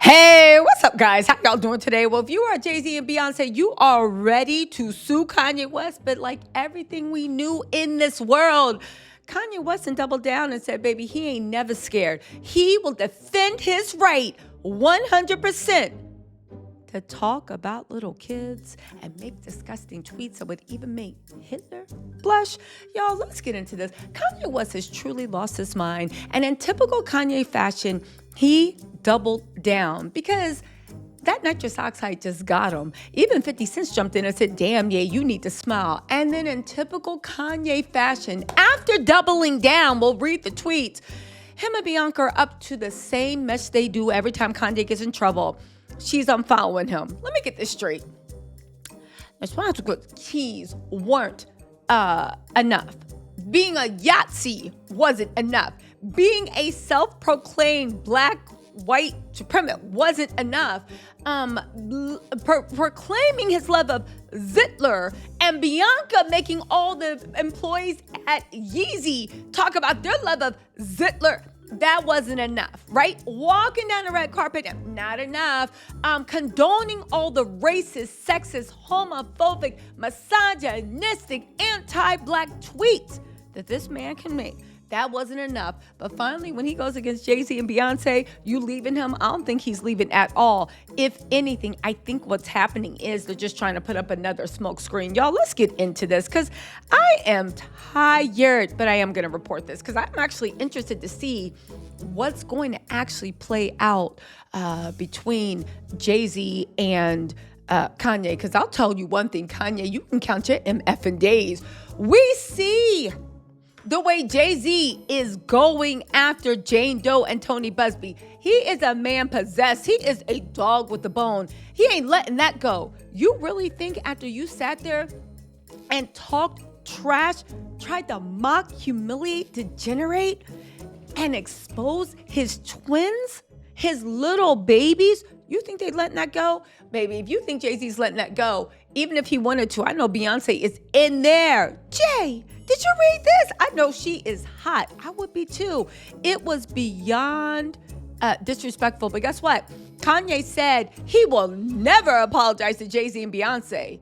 Hey, what's up, guys? How y'all doing today? Well, if you are Jay-Z and Beyonce, you are ready to sue Kanye West, but like everything we knew in this world, Kanye West doubled down and said, baby, he ain't never scared. He will defend his right 100% to talk about little kids and make disgusting tweets that would even make Hitler blush. Y'all, let's get into this. Kanye West has truly lost his mind, and in typical Kanye fashion, he doubled down because that nitrous oxide just got him. Even 50 Cent jumped in and said, damn, yeah, you need to smile. And then in typical Kanye fashion, after doubling down, we'll read the tweets. Him and Bianca are up to the same mess they do every time Kanye gets in trouble. She's unfollowing him. Let me get this straight. The keys weren't enough. Being a Yahtzee wasn't enough. Being a self-proclaimed black white supremacist wasn't enough. Proclaiming his love of Zitler and Bianca making all the employees at Yeezy talk about their love of Zitler. That wasn't enough, right? Walking down the red carpet, not enough. Condoning all the racist, sexist, homophobic, misogynistic, anti-black tweets that this man can make. That wasn't enough. But finally, when he goes against Jay-Z and Beyonce, you leaving him? I don't think he's leaving at all. If anything, I think what's happening is they're just trying to put up another smoke screen. Y'all, let's get into this because I am tired, but I am going to report this because I'm actually interested to see what's going to actually play out between Jay-Z and Kanye. Because I'll tell you one thing, Kanye, you can count your MFing days. We see the way Jay-Z is going after Jane Doe and Tony Busby. He is a man possessed. He is a dog with a bone. He ain't letting that go. You really think after you sat there and talked trash, tried to mock, humiliate, degenerate, and expose his twins, his little babies, you think they're letting that go? Baby, if you think Jay-Z's letting that go, even if he wanted to, I know Beyonce is in there. Jay, did you read this? I know she is hot. I would be too. It was beyond disrespectful. But guess what? Kanye said he will never apologize to Jay-Z and Beyonce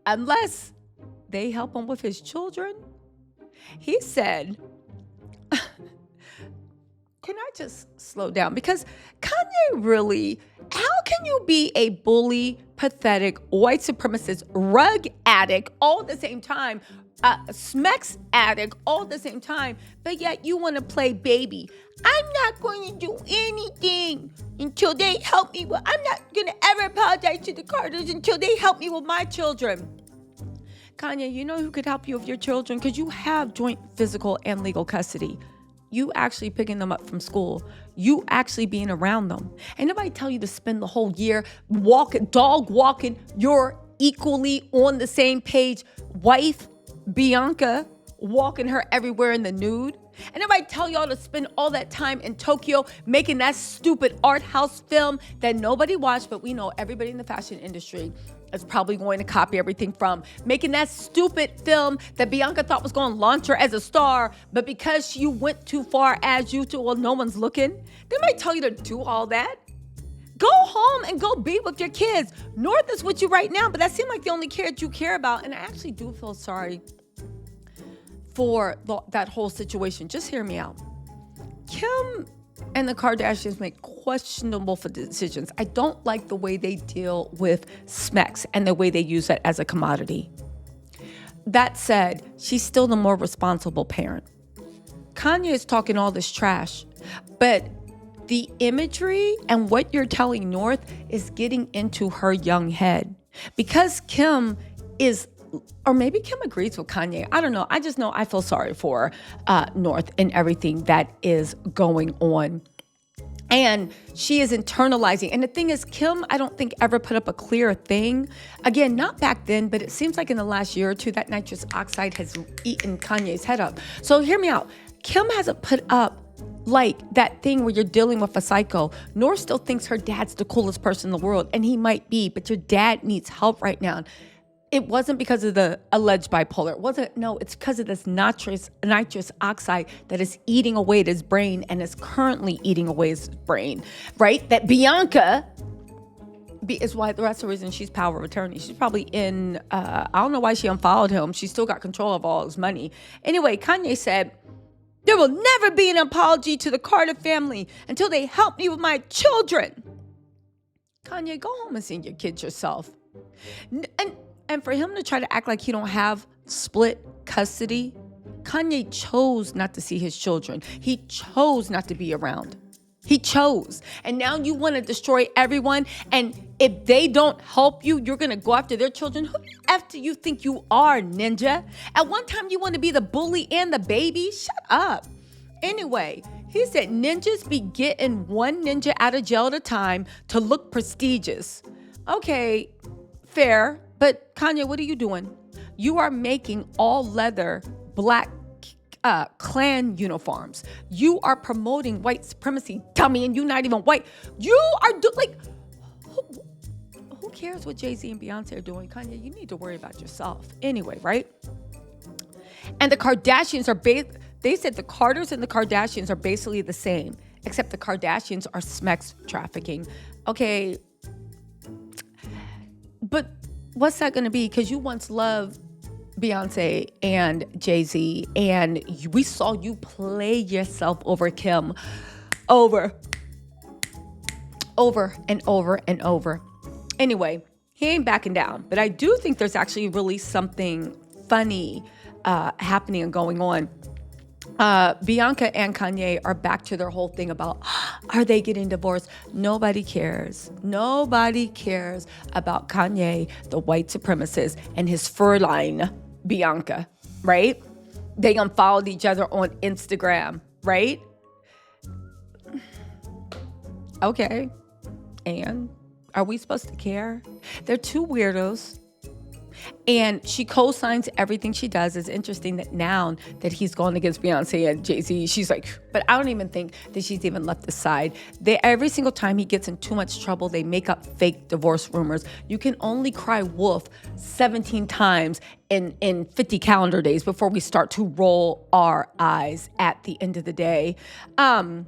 unless they help him with his children. He said, can I just slow down? Because Kanye really, how can you be a bully, pathetic, white supremacist, rug addict all at the same time, Smex addict all at the same time, but yet you want to play baby? I'm not going to do anything until they help me with, I'm not going to ever apologize to the Carters until they help me with my children. Kanye, you know who could help you with your children? Because you have joint physical and legal custody. You actually picking them up from school. You actually being around them. Ain't nobody tell you to spend the whole year dog walking your equally on the same page wife, Bianca, walking her everywhere in the nude. And nobody tell y'all to spend all that time in Tokyo making that stupid art house film that nobody watched, but we know everybody in the fashion industry is probably going to copy everything from. Making that stupid film that Bianca thought was going to launch her as a star, but because you went too far as usual, well, no one's looking. They might tell you to do all that. Go home and go be with your kids. North is with you right now, but that seemed like the only kid you care about. And I actually do feel sorry for that whole situation. Just hear me out. Kim and the Kardashians make questionable decisions. I don't like the way they deal with Smex and the way they use that as a commodity. That said, she's still the more responsible parent. Kanye is talking all this trash, but the imagery and what you're telling North is getting into her young head. Because Kim is, or maybe Kim agrees with Kanye. I don't know. I just know I feel sorry for North and everything that is going on. And she is internalizing. And the thing is, Kim, I don't think ever put up a clear thing. Again, not back then, but it seems like in the last year or two, that nitrous oxide has eaten Kanye's head up. So hear me out. Kim hasn't put up like that thing where you're dealing with a psycho. North still thinks her dad's the coolest person in the world, and he might be, but your dad needs help right now. it wasn't because of the alleged bipolar. It wasn't, no, it's because of this nitrous oxide that is eating away at his brain and is currently eating away his brain, right? That Bianca is why that's the reason she's power of attorney. She's probably in, I don't know why she unfollowed him. She still got control of all his money. Anyway, Kanye said, there will never be an apology to the Carter family until they help me with my children. Kanye, go home and see your kids yourself. And for him to try to act like he don't have split custody, Kanye chose not to see his children. He chose not to be around. He chose. And now you want to destroy everyone. And if they don't help you, you're going to go after their children. Who the F do you think you are, ninja? At one time, you want to be the bully and the baby? Shut up. Anyway, he said ninjas be getting one ninja out of jail at a time to look prestigious. Okay, fair. But Kanye, what are you doing? You are making all leather black Klan uniforms. You are promoting white supremacy, dummy, and you're not even white. You are who cares what Jay-Z and Beyonce are doing? Kanye, you need to worry about yourself. Anyway, right? And the Kardashians they said the Carters and the Kardashians are basically the same, except the Kardashians are sex trafficking. Okay, but what's that going to be? Because you once loved Beyonce and Jay-Z, and we saw you play yourself over Kim over and over and over. Anyway, he ain't backing down, but I do think there's actually really something funny happening and going on. Bianca and Kanye are back to their whole thing about, are they getting divorced? Nobody cares. Nobody cares about Kanye, the white supremacist, and his Fräulein, Bianca, right? They unfollowed each other on Instagram, right? Okay. And are we supposed to care? They're two weirdos. And she co-signs everything she does. It's interesting that now that he's gone against Beyonce and Jay-Z, she's like, but I don't even think that she's even left the side. Every single time he gets in too much trouble, they make up fake divorce rumors. You can only cry wolf 17 times in 50 calendar days before we start to roll our eyes at the end of the day. Again,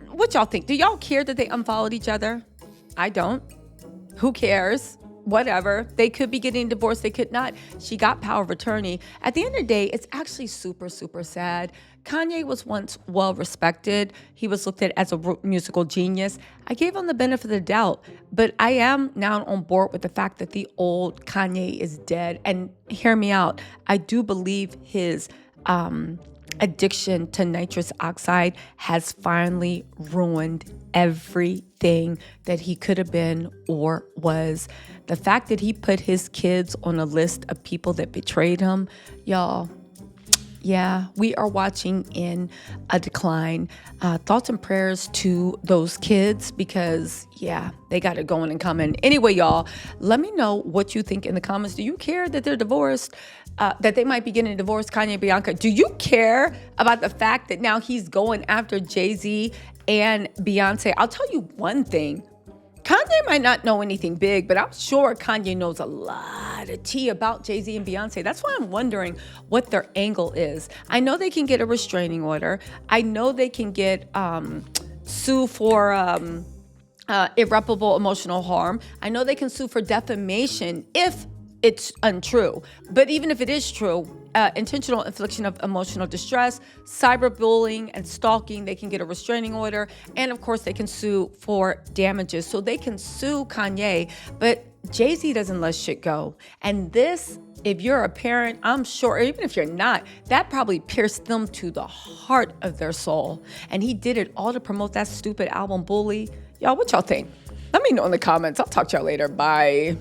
what y'all think? Do y'all care that they unfollowed each other? I don't. Who cares? Whatever. They could be getting divorced. They could not. She got power of attorney. At the end of the day, it's actually super, super sad. Kanye was once well respected. He was looked at as a musical genius. I gave him the benefit of the doubt, but I am now on board with the fact that the old Kanye is dead. And hear me out. I do believe his addiction to nitrous oxide has finally ruined everything that he could have been or was. The fact that he put his kids on a list of people that betrayed him, y'all, yeah, we are watching in a decline. Thoughts and prayers to those kids because, yeah, they got it going and coming. Anyway, y'all, let me know what you think in the comments. Do you care that they're divorced? That they might be getting divorced, Kanye and Bianca? Do you care about the fact that now he's going after Jay-Z and Beyonce? I'll tell you one thing. Kanye might not know anything big, but I'm sure Kanye knows a lot of tea about Jay-Z and Beyonce. That's why I'm wondering what their angle is. I know they can get a restraining order. I know they can get sue for irreparable emotional harm. I know they can sue for defamation if it's untrue. But even if it is true, intentional infliction of emotional distress, cyberbullying, and stalking, they can get a restraining order. And of course, they can sue for damages. So they can sue Kanye, but Jay-Z doesn't let shit go. And this, if you're a parent, I'm sure, even if you're not, that probably pierced them to the heart of their soul. And he did it all to promote that stupid album, Bully. Y'all, what y'all think? Let me know in the comments. I'll talk to y'all later. Bye.